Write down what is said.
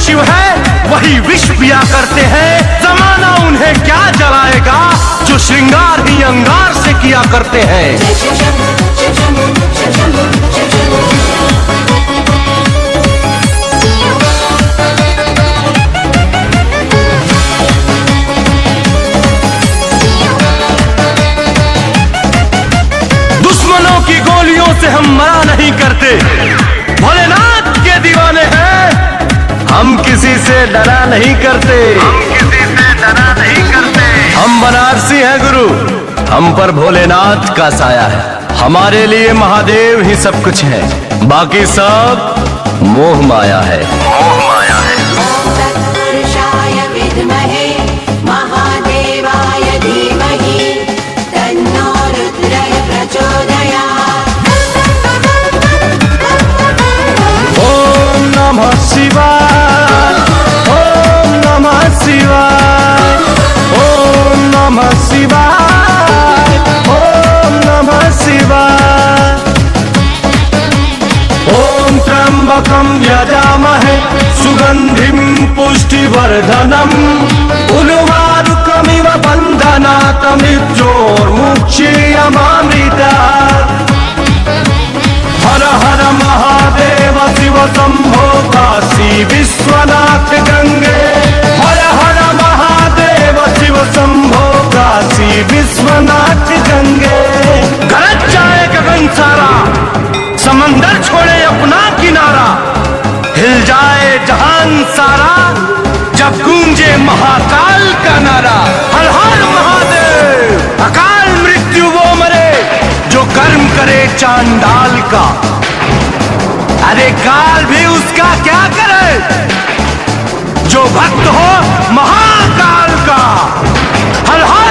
शिव है वही विष पिया करते हैं। जमाना उन्हें क्या जलाएगा जो श्रृंगार ही अंगार से किया करते हैं। दुश्मनों की गोलियों से हम मरा नहीं करते, भोलेनाथ के दीवाने हैं। हम किसी से डरा नहीं करते, हम बनारसी हैं गुरु, हम पर भोलेनाथ का साया है। हमारे लिए महादेव ही सब कुछ है, बाकी सब मोह माया है। ओम नमः शिवाय, ओम नमः शिवाय, ओम नमः शिवाय, ओम नमः शिवाय। ओम त्र्यंबकं यजामहे सुगंधिं पुष्टिवर्धनम् उर्वारुकमिव बन्धनात् मृत्योर्मुक्षीयमामृतात्। हर हर महादेव शिव शंभो काशी विश्वनाथ गंगे। हर हर महादेव शिव शंभो काशी विश्वनाथ गंगे। गरज जाए गगन सारा, समंदर छोड़े अपना किनारा, हिल जाए जहान सारा जब गूंजे महाकाल का नारा। हर हर महादेव। अकाल मृत्यु वो मरे जो कर्म करे चांडाल का, अरे काल भी उसका क्या करे जो भक्त हो महाकाल का। हर हर